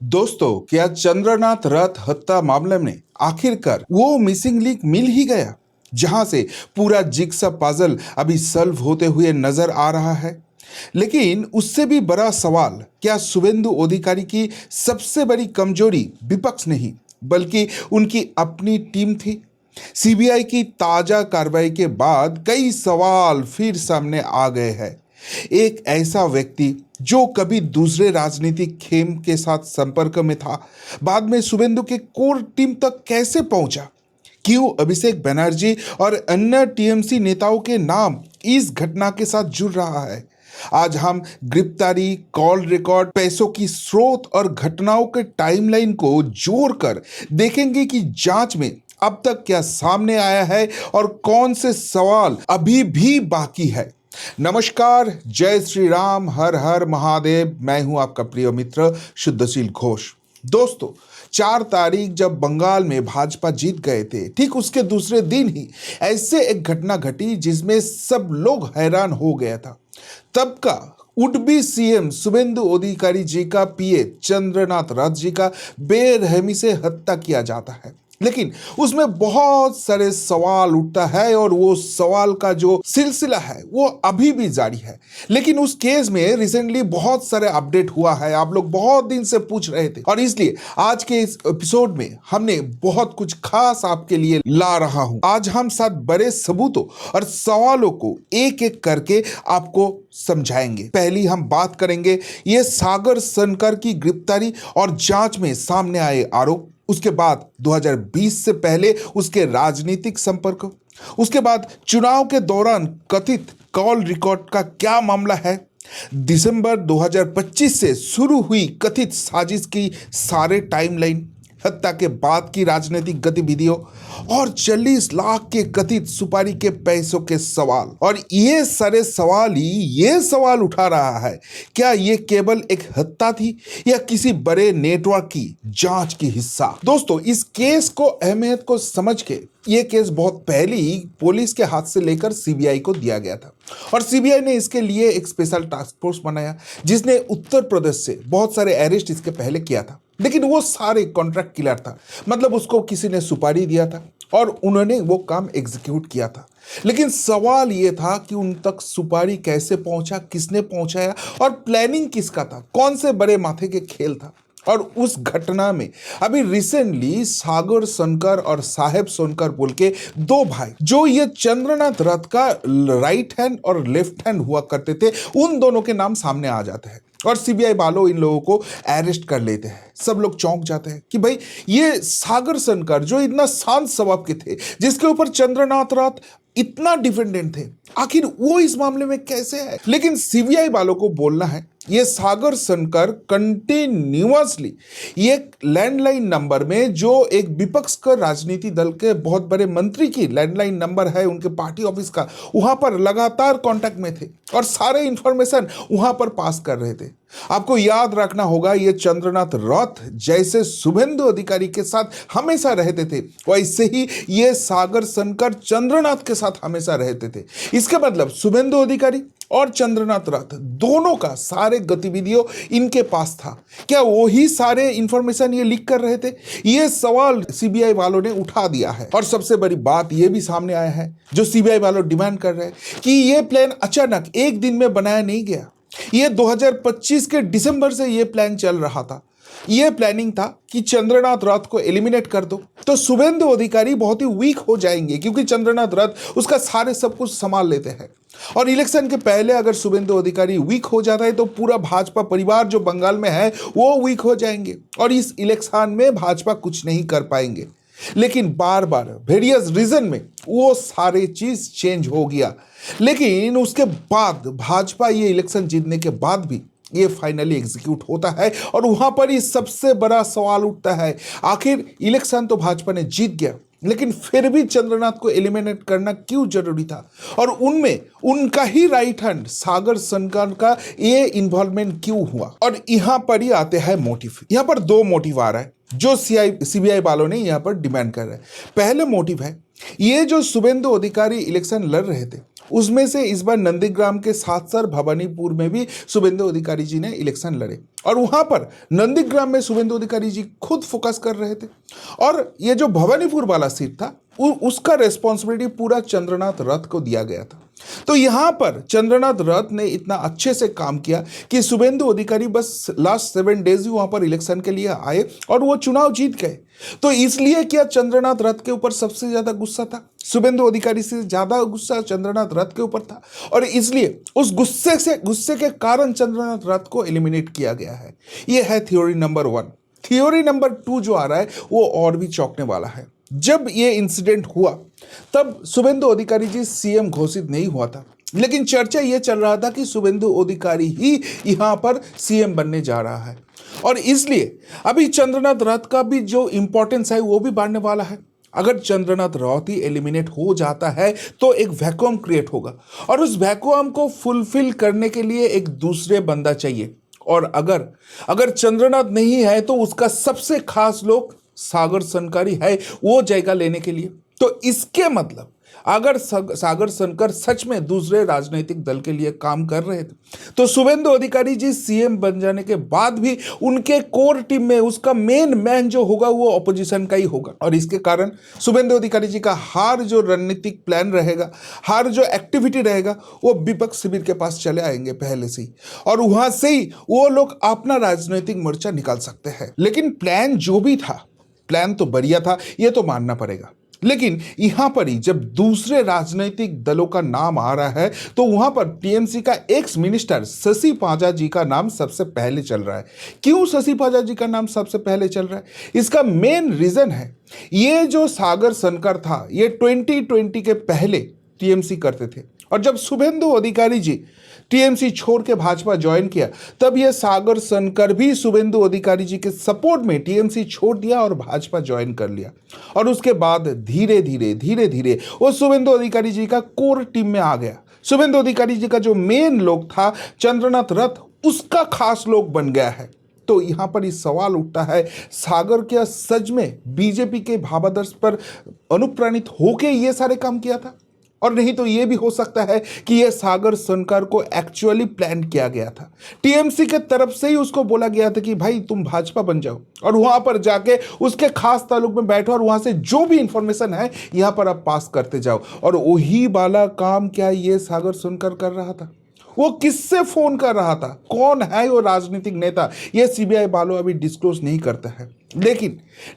दोस्तों, क्या चंद्रनाथ रथ हत्या मामले में आखिरकार वो मिसिंग लिंक मिल ही गया जहां से पूरा जिग्सा पजल अभी सॉल्व होते हुए नजर आ रहा है। लेकिन उससे भी बड़ा सवाल, क्या शुभेंदु अधिकारी की सबसे बड़ी कमजोरी विपक्ष नहीं बल्कि उनकी अपनी टीम थी। सीबीआई की ताजा कार्रवाई के बाद कई सवाल फिर सामने आ गए हैं। एक ऐसा व्यक्ति जो कभी दूसरे राजनीतिक खेम के साथ संपर्क में था, बाद में शुभेंदु के कोर टीम तक कैसे पहुंचा? क्यों अभिषेक बनर्जी और अन्य टीएमसी नेताओं के नाम इस घटना के साथ जुड़ रहा है? आज हम गिरफ्तारी, कॉल रिकॉर्ड, पैसों की स्रोत और घटनाओं के टाइमलाइन को जोड़कर देखेंगे कि जांच में अब तक क्या सामने आया है और कौन से सवाल अभी भी बाकी है। नमस्कार, जय श्री राम, हर हर महादेव। मैं हूं आपका प्रिय मित्र शुद्धशील घोष। दोस्तों, 4 तारीख जब बंगाल में भाजपा जीत गए थे, ठीक उसके दूसरे दिन ही ऐसे एक घटना घटी जिसमें सब लोग हैरान हो गया था। तब का वुड बी सीएम शुभेंदु अधिकारी जी का पीए चंद्रनाथ रथ जी का बेरहमी से हत्या किया जाता है। लेकिन उसमें बहुत सारे सवाल उठता है और वो सवाल का जो सिलसिला है वो अभी भी जारी है। लेकिन उस केस में रिसेंटली बहुत सारे अपडेट हुआ है, आप लोग बहुत दिन से पूछ रहे थे, और इसलिए आज के इस एपिसोड में हमने बहुत कुछ खास आपके लिए ला रहा हूं। आज हम 7 बड़े सबूतों और सवालों को एक एक करके आपको समझाएंगे। पहली हम बात करेंगे ये सागर सनकर की गिरफ्तारी और जांच में सामने आए आरोप। उसके बाद 2020 से पहले उसके राजनीतिक संपर्क। उसके बाद चुनाव के दौरान कथित कॉल रिकॉर्ड का क्या मामला है। दिसंबर 2025 से शुरू हुई कथित साजिश की सारे टाइमलाइन, हत्या के बाद की राजनीतिक गतिविधियों और 40 लाख के कथित सुपारी के पैसों के सवाल। और ये सारे सवाल ही ये सवाल उठा रहा है, क्या ये केवल एक हत्या थी या किसी बड़े नेटवर्क की जांच की हिस्सा। दोस्तों, इस केस को अहमियत को समझ के ये केस बहुत पहले ही पुलिस के हाथ से लेकर सीबीआई को दिया गया था, और सीबीआई ने इसके लिए एक स्पेशल टास्क फोर्स बनाया जिसने उत्तर प्रदेश से बहुत सारे अरेस्ट इसके पहले किया था। लेकिन वो सारे कॉन्ट्रैक्ट किलर था, मतलब उसको किसी ने सुपारी दिया था और उन्होंने वो काम एग्जीक्यूट किया था। लेकिन सवाल ये था कि उन तक सुपारी कैसे पहुंचा, किसने पहुंचाया और प्लानिंग किसका था, कौन से बड़े माथे के खेल था। और उस घटना में अभी रिसेंटली सागर सोनकर और साहेब सोनकर बोल के 2 भाई जो ये चंद्रनाथ रथ का राइट हैंड और लेफ्ट हैंड हुआ करते थे, उन दोनों के नाम सामने आ जाते हैं और सीबीआई वालों इन लोगों को अरेस्ट कर लेते हैं। सब लोग चौंक जाते हैं कि भाई ये सागर सोनकर जो इतना शांत स्वभाव के थे, जिसके ऊपर चंद्रनाथ रथ इतना डिपेंडेंट थे, आखिर वो इस मामले में कैसे है। लेकिन सीबीआई वालों को बोलना है ये सागर सोनकर कंटिन्यूअसली एक लैंडलाइन नंबर में, जो एक विपक्ष का राजनीति दल के बहुत बड़े मंत्री की लैंडलाइन नंबर है उनके पार्टी ऑफिस का, वहां पर लगातार कांटेक्ट में थे और सारे इंफॉर्मेशन वहां पर पास कर रहे थे। आपको याद रखना होगा, ये चंद्रनाथ रथ जैसे शुभेंदु अधिकारी के साथ हमेशा रहते थे, वैसे ही ये सागर सोनकर चंद्रनाथ के साथ हमेशा रहते थे। इसके मतलब शुभेंदु अधिकारी और चंद्रनाथ रथ दोनों का सारे गतिविधियों इनके पास था। क्या वही सारे इंफॉर्मेशन ये लीक कर रहे थे? ये सवाल सीबीआई वालों ने उठा दिया है। और सबसे बड़ी बात ये भी सामने आया है, जो सीबीआई वालों डिमांड कर रहे हैं कि ये प्लान अचानक एक दिन में बनाया नहीं गया। ये 2025 के दिसंबर से ये प्लान चल रहा था। ये प्लानिंग था कि चंद्रनाथ रथ को एलिमिनेट कर दो तो शुभेंदु अधिकारी बहुत ही वीक हो जाएंगे, क्योंकि चंद्रनाथ रथ उसका सारे सब कुछ संभाल लेते हैं। और इलेक्शन के पहले अगर शुभेंदु अधिकारी वीक हो जाता है तो पूरा भाजपा परिवार जो बंगाल में है वो वीक हो जाएंगे और इस इलेक्शन में भाजपा कुछ नहीं कर पाएंगे। लेकिन बार बार वेरियस रीजन में वो सारे चीज चेंज हो गया। लेकिन उसके बाद भाजपा ये इलेक्शन जीतने के बाद भी ये फाइनली एग्जीक्यूट होता है और वहां पर ही सबसे बड़ा सवाल उठता है, आखिर इलेक्शन तो भाजपा ने जीत गया, लेकिन फिर भी चंद्रनाथ को एलिमिनेट करना क्यों जरूरी था? और उनमें उनका ही राइट हैंड सागर सोनकर का ये इन्वॉल्वमेंट क्यों हुआ? और यहां पर ही आते हैं मोटिव। यहां पर 2 मोटिव आ रहा है जो सीबीआई वालों ने यहां पर डिमांड कर रहे हैं। पहले मोटिव है, ये जो शुभेंदु अधिकारी इलेक्शन लड़ रहे थे उसमें से इस बार नंदीग्राम के साथ साथ भवानीपुर में भी शुभेंदु अधिकारी जी ने इलेक्शन लड़े और वहां पर नंदीग्राम में शुभेंदु अधिकारी जी खुद फोकस कर रहे थे और ये जो भवानीपुर वाला सीट था उसका रेस्पॉन्सिबिलिटी पूरा चंद्रनाथ रथ को दिया गया था। तो यहां पर चंद्रनाथ रथ ने इतना अच्छे से काम किया कि शुभेंदु अधिकारी बस लास्ट 7 डेज ही वहां पर इलेक्शन के लिए आए और वो चुनाव जीत गए। तो इसलिए क्या चंद्रनाथ रथ के ऊपर सबसे ज्यादा गुस्सा था? शुभेंदु अधिकारी से ज्यादा गुस्सा चंद्रनाथ रथ के ऊपर था और इसलिए उस गुस्से के कारण चंद्रनाथ रथ को एलिमिनेट किया गया है। यह है थ्योरी नंबर 1। थ्योरी नंबर 2 जो आ रहा है वो और भी चौंकने वाला है। जब ये इंसिडेंट हुआ तब शुभेंदु अधिकारी जी सीएम घोषित नहीं हुआ था, लेकिन चर्चा ये चल रहा था कि शुभेंदु अधिकारी ही यहां पर सीएम बनने जा रहा है और इसलिए अभी चंद्रनाथ रथ का भी जो इंपॉर्टेंस है वो भी बढ़ने वाला है। अगर चंद्रनाथ रथ ही एलिमिनेट हो जाता है तो एक वैक्यूम क्रिएट होगा और उस वैक्यूम को फुलफिल करने के लिए एक दूसरे बंदा चाहिए और अगर चंद्रनाथ नहीं है तो उसका सबसे खास लोग सागर सनकर है वो जगह लेने के लिए। तो इसके मतलब अगर सागर सनकर सच में दूसरे राजनीतिक दल के लिए काम कर रहे थे तो शुभेंदु अधिकारी जी सीएम बन जाने के बाद भी उनके कोर टीम में उसका मेन मैन जो होगा वो ऑपोजिशन का ही होगा और इसके कारण शुभेंदु अधिकारी जी का हर जो रणनीतिक प्लान रहेगा, हर जो एक्टिविटी रहेगा वो विपक्ष शिविर के पास चले आएंगे पहले से ही और वहां से ही वो लोग अपना राजनीतिक मोर्चा निकाल सकते हैं। लेकिन प्लान जो भी था, प्लान तो बढ़िया था ये तो मानना पड़ेगा, लेकिन यहां पर ही जब दूसरे राजनीतिक दलों का नाम आ रहा है तो वहां पर टीएमसी का एक्स मिनिस्टर शशि पांजा जी का नाम सबसे पहले चल रहा है। क्यों शशि पांजा जी का नाम सबसे पहले चल रहा है? इसका मेन रीजन है ये जो सागर सनकर था ये 2020 के पहले टीएमसी करते थे और जब शुभेंदु अधिकारी जी टीएमसी छोड़ के भाजपा ज्वाइन किया तब ये सागर सनकर भी शुभेंदु अधिकारी जी के सपोर्ट में टीएमसी छोड़ दिया और भाजपा ज्वाइन कर लिया और उसके बाद धीरे धीरे वो शुभेंदु अधिकारी जी का कोर टीम में आ गया। शुभेंदु अधिकारी जी का जो मेन लोग था चंद्रनाथ रथ उसका खास लोग बन गया है। तो यहां पर इस सवाल उठता है सागर क्या सच में बीजेपी के भावादर्श पर अनुप्राणित होके ये सारे काम किया था? और नहीं तो ये भी हो सकता है कि यह सागर सनकर को एक्चुअली प्लान किया गया था। टीएमसी के तरफ से ही उसको बोला गया था कि भाई तुम भाजपा बन जाओ और वहां पर जाके उसके खास ताल्लुक में बैठो और वहां से जो भी इंफॉर्मेशन है यहां पर आप पास करते जाओ। और वही वाला काम क्या ये सागर सनकर कर रहा था? वो किससे फोन कर रहा था, कौन है वो राजनीतिक नेता, ये सीबीआई वालों अभी डिस्क्लोज नहीं करता है।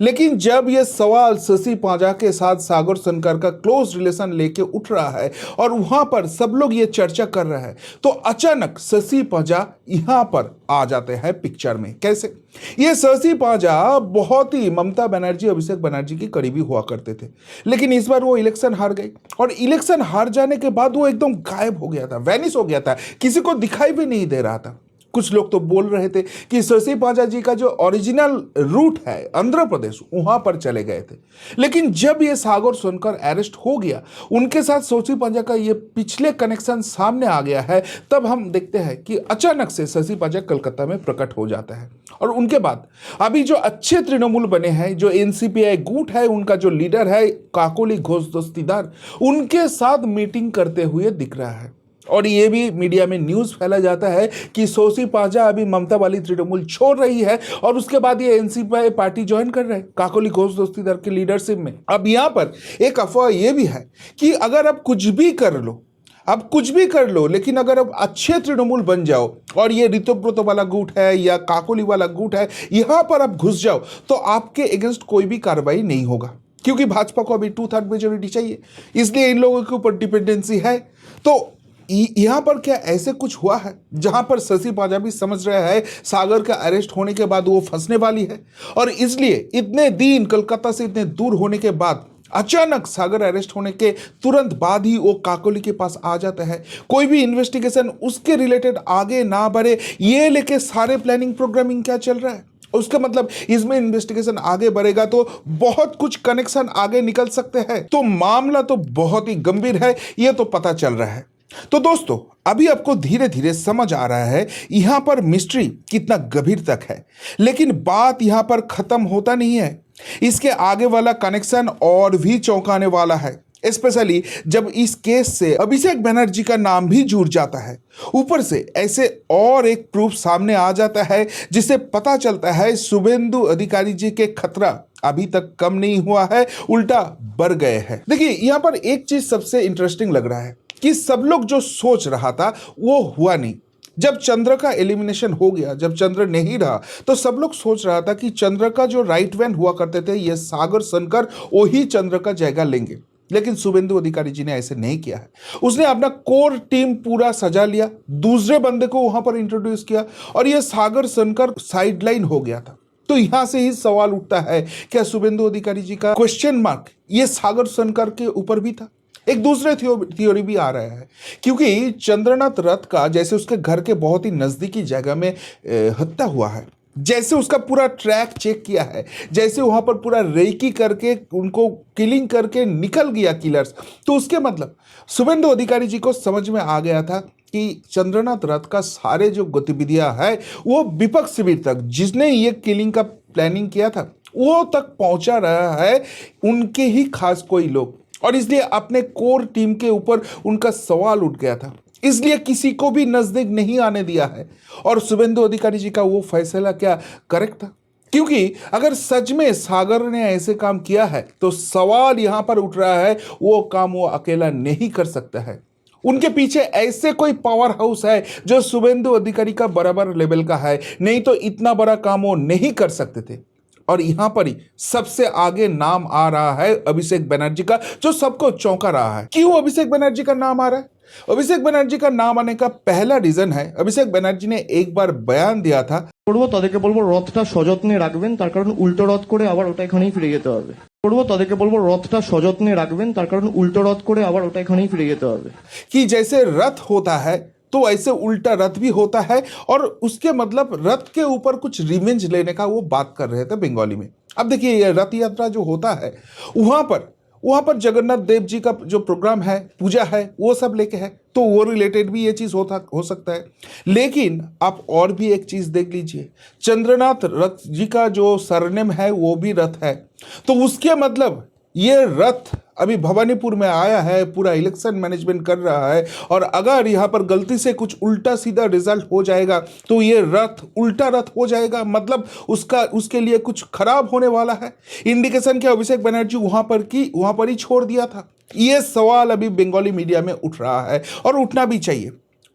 लेकिन जब ये सवाल शशि पांजा के साथ सागर सनकर का क्लोज रिलेशन लेके उठ रहा है और वहां पर सब लोग ये चर्चा कर रहे हैं तो अचानक शशि पांजा यहां पर आ जाते हैं पिक्चर में। कैसे? ये शशि पांजा बहुत ही ममता बनर्जी, अभिषेक बनर्जी की करीबी हुआ करते थे, लेकिन इस बार वो इलेक्शन हार गए और इलेक्शन हार जाने के बाद वो एकदम गायब हो गया था, वैनिश हो गया था, किसी को दिखाई भी नहीं दे रहा था। कुछ लोग तो बोल रहे थे कि शशि पांजा जी का जो ओरिजिनल रूट है आंध्र प्रदेश वहां पर चले गए थे। लेकिन जब ये सागर सनकर अरेस्ट हो गया, उनके साथ शशि पांजा का ये पिछले कनेक्शन सामने आ गया है, तब हम देखते हैं कि अचानक से शशि पांजा कलकत्ता में प्रकट हो जाता है और उनके बाद अभी जो अच्छे तृणमूल बने हैं, जो एनसीपीआई गुट है, उनका जो लीडर है काकोली घोष दस्तीदार, उनके साथ मीटिंग करते हुए दिख रहा है और ये भी मीडिया में न्यूज़ फैला जाता है कि शशि पांजा अभी ममता वाली तृणमूल छोड़ रही है और उसके बाद ये एनसीपी पार्टी ज्वाइन कर रहे हैं काकोली घोष दस्तीदार की लीडरशिप में। अब यहाँ पर एक अफवाह ये भी है कि अगर आप कुछ भी कर लो, लेकिन अगर आप अच्छे तृणमूल बन जाओ और ये ऋतुव्रत वाला गुट है या काकोली वाला गुट है, यहाँ पर आप घुस जाओ तो आपके अगेंस्ट कोई भी कार्रवाई नहीं होगा, क्योंकि भाजपा को अभी 2/3 मेजोरिटी चाहिए, इसलिए इन लोगों के ऊपर डिपेंडेंसी है। तो यहां पर क्या ऐसे कुछ हुआ है जहां पर शशि पांजा भी समझ रहा है सागर का अरेस्ट होने के बाद वो फंसने वाली है और इसलिए इतने दिन कलकत्ता से इतने दूर होने के बाद अचानक सागर अरेस्ट होने के तुरंत बाद ही वो काकोली के पास आ जाता है। कोई भी इन्वेस्टिगेशन उसके रिलेटेड आगे ना बढ़े ये लेके सारे प्लानिंग प्रोग्रामिंग क्या चल रहा है, उसका मतलब इसमें इन्वेस्टिगेशन आगे बढ़ेगा तो बहुत कुछ कनेक्शन आगे निकल सकते हैं। तो मामला तो बहुत ही गंभीर है, ये तो पता चल रहा है। तो दोस्तों अभी आपको धीरे धीरे समझ आ रहा है यहां पर मिस्ट्री कितना गंभीर तक है, लेकिन बात यहां पर खत्म होता नहीं है। इसके आगे वाला कनेक्शन और भी चौंकाने वाला है। स्पेशली जब इस केस से अभिषेक बनर्जी का नाम भी जुड़ जाता है। ऊपर से ऐसे और एक प्रूफ सामने आ जाता है जिससे पता चलता है शुभेंदु अधिकारी जी के खतरा अभी तक कम नहीं हुआ है, उल्टा बढ़ गए हैं। देखिए यहां पर एक चीज सबसे इंटरेस्टिंग लग रहा है कि सब लोग जो सोच रहा था वो हुआ नहीं। जब चंद्र का एलिमिनेशन हो गया, जब चंद्र नहीं रहा, तो सब लोग सोच रहा था कि चंद्र का जो राइट वैन हुआ करते थे ये सागर सनकर वही चंद्र का जगह लेंगे। लेकिन शुभेंदु अधिकारी जी ने ऐसे नहीं किया है। उसने अपना कोर टीम पूरा सजा लिया, दूसरे बंदे को वहां पर इंट्रोड्यूस किया और ये सागर सनकर साइडलाइन हो गया था। तो यहां से ही सवाल उठता है, क्या शुभेंदु अधिकारी जी का क्वेश्चन मार्क ये सागर सनकर के ऊपर भी था? एक दूसरे थियोरी भी आ रहा है, क्योंकि चंद्रनाथ रथ का जैसे उसके घर के बहुत ही नजदीकी जगह में हत्या हुआ है, जैसे उसका पूरा ट्रैक चेक किया है, जैसे वहां पर पूरा रेकी करके उनको किलिंग करके निकल गया किलर्स, तो उसके मतलब शुभेंदु अधिकारी जी को समझ में आ गया था कि चंद्रनाथ रथ का सारे जो गतिविधियां है वो विपक्ष शिविर तक, जिसने ये किलिंग का प्लानिंग किया था, वो तक पहुंचा रहा है उनके ही खास कोई लोग, और इसलिए अपने कोर टीम के ऊपर उनका सवाल उठ गया था, इसलिए किसी को भी नजदीक नहीं आने दिया है। और शुभेंदु अधिकारी जी का वो फैसला क्या करेक्ट था? क्योंकि अगर सच में सागर ने ऐसे काम किया है तो सवाल यहां पर उठ रहा है वो काम वो अकेला नहीं कर सकता है। उनके पीछे ऐसे कोई पावर हाउस है जो शुभेंदु अधिकारी का बराबर लेवल का है, नहीं तो इतना बड़ा काम वो नहीं कर सकते थे। और यहां पर ही सबसे आगे नाम आ रहा है अभिषेक बनर्जी का, जो सबको चौंका रहा है। क्यों अभिषेक बनर्जी का नाम आ रहा है? अभिषेक बनर्जी का नाम आने का पहला रीजन है, अभिषेक बनर्जी ने एक बार बयान दिया था, করবো তাদেরকে বলবো রথটা সযত্নে রাখবেন, তার কারণ উল্টো রথ করে আবার ওটা এখানেই ফিরে যেতে হবে। করবো তাদেরকে বলবো রথটা সযত্নে রাখবেন, তার কারণ উল্টো রথ করে আবার ওটা এখানেই ফিরে যেতে হবে। कि जैसे रथ होता है तो ऐसे उल्टा रथ भी होता है, और उसके मतलब रथ के ऊपर कुछ रिवेंज लेने का वो बात कर रहे थे बंगाली में। अब देखिए ये रथ यात्रा जो होता है वहां पर जगन्नाथ देव जी का जो प्रोग्राम है, पूजा है, वो सब लेके है, तो वो रिलेटेड भी ये चीज हो सकता है। लेकिन आप और भी एक चीज देख लीजिए, चंद्रनाथ रथ जी का जो सरनेम है वो भी रथ है, तो उसके मतलब ये रथ अभी भवानीपुर में आया है, पूरा इलेक्शन मैनेजमेंट कर रहा है, और अगर यहाँ पर गलती से कुछ उल्टा सीधा रिजल्ट हो जाएगा तो ये रथ उल्टा रथ हो जाएगा, मतलब उसके लिए कुछ खराब होने वाला है। इंडिकेशन के अभिषेक बनर्जी वहां पर ही छोड़ दिया था। ये सवाल अभी बंगाली मीडिया में उठ रहा है और उठना भी चाहिए।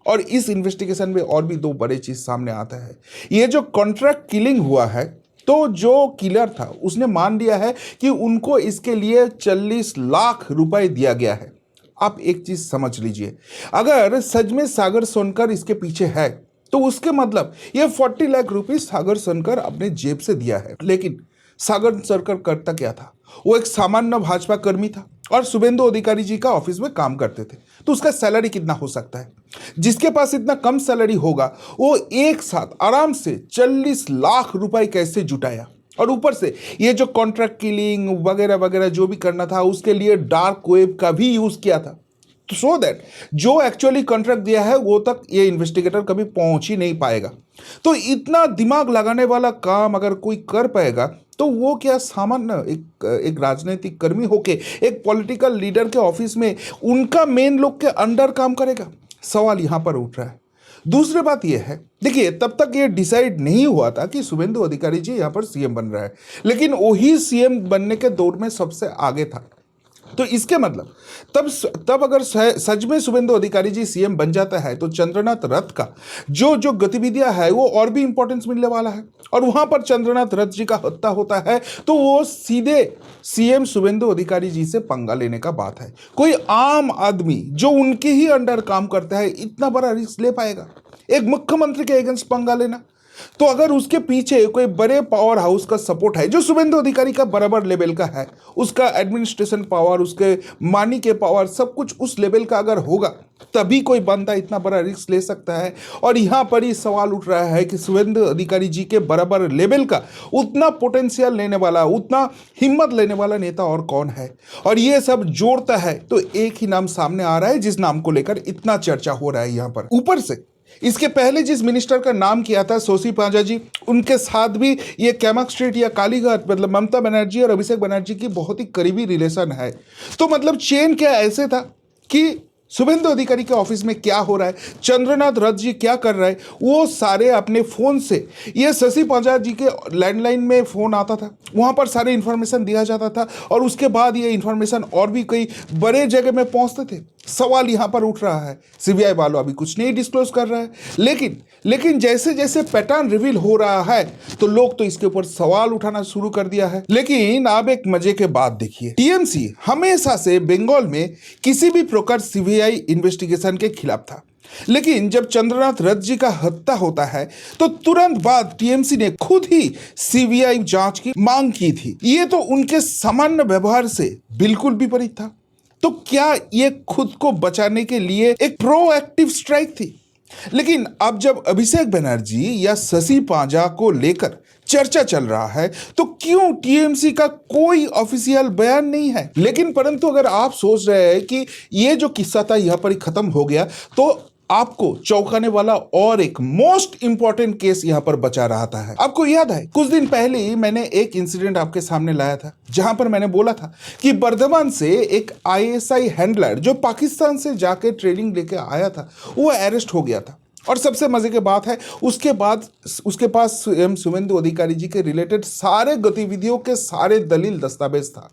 और इस इन्वेस्टिगेशन में और भी दो बड़े चीज सामने आता है। ये जो कॉन्ट्रैक्ट किलिंग हुआ है, तो जो किलर था उसने मान लिया है कि उनको इसके लिए 40 लाख रुपए दिया गया है। आप एक चीज समझ लीजिए, अगर सच में सागर सोनकर इसके पीछे है तो उसके मतलब ये 40 लाख रुपए सागर सोनकर अपने जेब से दिया है। लेकिन सागर सोनकर करता क्या था? वो एक सामान्य भाजपा कर्मी था और शुभेंदु अधिकारी जी का ऑफिस में काम करते थे, तो उसका सैलरी कितना हो सकता है? जिसके पास इतना कम सैलरी होगा वो एक साथ आराम से 40 लाख रुपए कैसे जुटाया? और ऊपर से ये जो कॉन्ट्रैक्ट किलिंग वगैरह वगैरह जो भी करना था उसके लिए डार्क वेब का भी यूज किया था, तो सो दैट जो एक्चुअली कॉन्ट्रैक्ट दिया है वो तक ये इन्वेस्टिगेटर कभी पहुंच ही नहीं पाएगा। तो इतना दिमाग लगाने वाला काम अगर कोई कर पाएगा तो वो क्या सामान्य एक राजनीतिक कर्मी होके एक पॉलिटिकल लीडर के ऑफिस में उनका मेन लोग के अंडर काम करेगा? सवाल यहां पर उठ रहा है। दूसरी बात यह है, देखिए तब तक ये डिसाइड नहीं हुआ था कि शुभेंदु अधिकारी जी यहां पर सीएम बन रहा है, लेकिन वही सीएम बनने के दौर में सबसे आगे था। तो इसके मतलब तब अगर सच में शुभेंदु अधिकारी जी सीएम बन जाता है तो चंद्रनाथ रथ का जो गतिविधियां है वो और भी इंपॉर्टेंस मिलने वाला है, और वहां पर चंद्रनाथ रथ जी का हत्या होता है तो वो सीधे सीएम शुभेंदु अधिकारी जी से पंगा लेने का बात है। कोई आम आदमी जो उनके ही अंडर काम करता है इतना बड़ा रिस्क ले पाएगा एक मुख्यमंत्री के अगेंस्ट पंगा लेना? तो अगर उसके पीछे कोई बड़े पावर हाउस का सपोर्ट है जो शुभेंदु अधिकारी का बराबर लेवल का है, उसका एडमिनिस्ट्रेशन पावर, उसके मानी के पावर, सब कुछ उस लेवल का अगर होगा तभी कोई बंदा इतना बड़ा रिस्क ले सकता है। और यहां पर ही सवाल उठ रहा है कि शुभेंदु अधिकारी जी के बराबर लेवल का उतना पोटेंशियल लेने वाला, उतना हिम्मत लेने वाला नेता और कौन है? और ये सब जोड़ता है तो एक ही नाम सामने आ रहा है जिस नाम को लेकर इतना चर्चा हो रहा है यहां पर। ऊपर से इसके पहले जिस मिनिस्टर का नाम किया था सोसी पांजा जी, उनके साथ भी ये कैमक स्ट्रीट या कालीघाट मतलब ममता बनर्जी और अभिषेक बनर्जी की बहुत ही करीबी रिलेशन है। तो मतलब चेन क्या ऐसे था कि शुभेंदु अधिकारी के ऑफिस में क्या हो रहा है, चंद्रनाथ रथ जी क्या कर रहा है, वो सारे अपने फ़ोन से, ये शशि पांजा जी के लैंडलाइन में फ़ोन आता था, वहाँ पर सारे इन्फॉर्मेशन दिया जाता था और उसके बाद ये इन्फॉर्मेशन और भी कई बड़े जगह में पहुँचते थे। सवाल यहाँ पर उठ रहा है, सीबीआई वालों अभी कुछ नहीं डिस्क्लोज कर रहा है, लेकिन जैसे जैसे पैटर्न रिवील हो रहा है तो लोग तो इसके ऊपर सवाल उठाना शुरू कर दिया है। लेकिन अब एक मजे के बात देखिए, टीएमसी हमेशा से बंगाल में किसी भी प्रकार सीबीआई इन्वेस्टिगेशन के खिलाफ था, लेकिन जब चंद्रनाथ रथ जी का हत्या होता है तो तुरंत बाद टीएमसी ने खुद ही सीबीआई जांच की मांग की थी। ये तो उनके सामान्य व्यवहार से बिल्कुल विपरीत था। तो क्या ये खुद को बचाने के लिए एक प्रोएक्टिव स्ट्राइक थी? लेकिन अब जब अभिषेक बनर्जी या शशि पांजा को लेकर चर्चा चल रहा है तो क्यों टीएमसी का कोई ऑफिशियल बयान नहीं है? लेकिन परंतु अगर आप सोच रहे हैं कि ये जो किस्सा था यहाँ पर ही खत्म हो गया, तो आपको चौंकाने वाला और एक मोस्ट इंपॉर्टेंट केस यहां पर बचा रहा था। आपको याद है कुछ दिन पहले ही मैंने एक इंसिडेंट आपके सामने लाया था, जहां पर मैंने बोला था कि बर्धमान से एक आईएसआई हैंडलर जो पाकिस्तान से जाके ट्रेनिंग लेके आया था, वो अरेस्ट हो गया था। और सबसे मजे की बात है, उसके बाद उसके पास शुभेंदु अधिकारी जी के रिलेटेड सारे गतिविधियों के सारे दलील दस्तावेज था।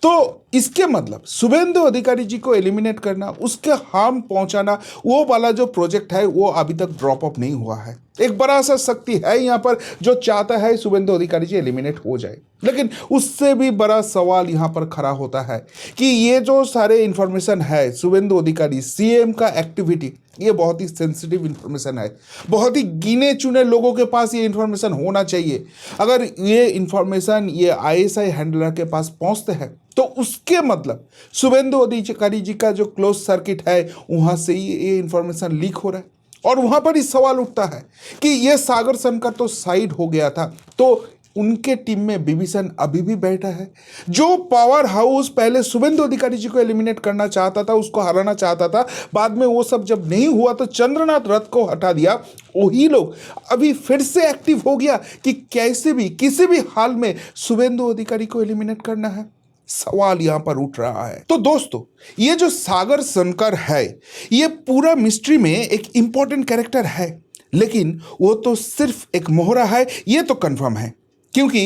तो इसके मतलब शुभेंदु अधिकारी जी को एलिमिनेट करना, उसके हार्म पहुंचाना, वो वाला जो प्रोजेक्ट है वो अभी तक ड्रॉप अप नहीं हुआ है। एक बड़ा सा शक्ति है यहाँ पर जो चाहता है शुभेंदु अधिकारी जी एलिमिनेट हो जाए। लेकिन उससे भी बड़ा सवाल यहाँ पर खड़ा होता है कि ये जो सारे इंफॉर्मेशन है शुभेंदु अधिकारी सीएम का एक्टिविटी, ये बहुत ही सेंसिटिव इंफॉर्मेशन है। बहुत ही गिने चुने लोगों के पास ये इंफॉर्मेशन होना चाहिए। अगर ये इंफॉर्मेशन ये आईएसआई हैंडलर के पास पहुंचते हैं तो उसके मतलब शुभेंदु अधिकारी जी का जो क्लोज सर्किट है वहां से ये इंफॉर्मेशन लीक हो रहा है। और वहां पर ही सवाल उठता है कि ये सागर सनकर तो साइड हो गया था, तो उनके टीम में विभीषण अभी भी बैठा है। जो पावर हाउस पहले शुभेंदु अधिकारी जी को एलिमिनेट करना चाहता था, उसको हराना चाहता था, बाद में वो सब जब नहीं हुआ तो चंद्रनाथ रथ को हटा दिया, वही लोग अभी फिर से एक्टिव हो गया कि कैसे भी किसी भी हाल में शुभेंदु अधिकारी को एलिमिनेट करना है। सवाल यहां पर उठ रहा है। तो दोस्तों, ये जो सागर सनकर है, ये पूरा मिस्ट्री में एक इंपॉर्टेंट कैरेक्टर है, लेकिन वो तो सिर्फ एक मोहरा है, ये तो कंफर्म है। क्योंकि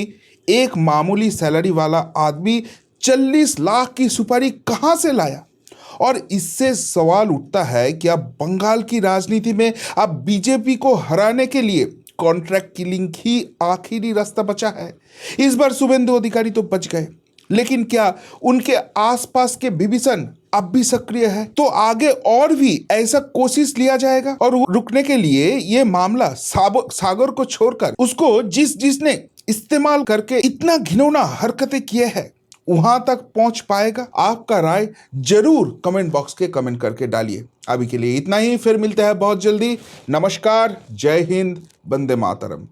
एक मामूली सैलरी वाला आदमी 40 लाख की सुपारी कहां से लाया? और इससे सवाल उठता है कि अब बंगाल की राजनीति में अब बीजेपी को हराने के लिए कॉन्ट्रैक्ट किलिंग ही आखिरी रास्ता बचा है। इस बार शुभेंदु अधिकारी तो बच गए, लेकिन क्या उनके आसपास के विभीषण अब भी सक्रिय है? तो आगे और भी ऐसा कोशिश लिया जाएगा और रुकने के लिए ये मामला सागर को छोड़कर उसको जिसने इस्तेमाल करके इतना घिनौना हरकतें किए हैं वहां तक पहुंच पाएगा? आपका राय जरूर कमेंट बॉक्स के कमेंट करके डालिए। अभी के लिए इतना ही, फिर मिलते हैं बहुत जल्दी। नमस्कार, जय हिंद, वंदे मातरम।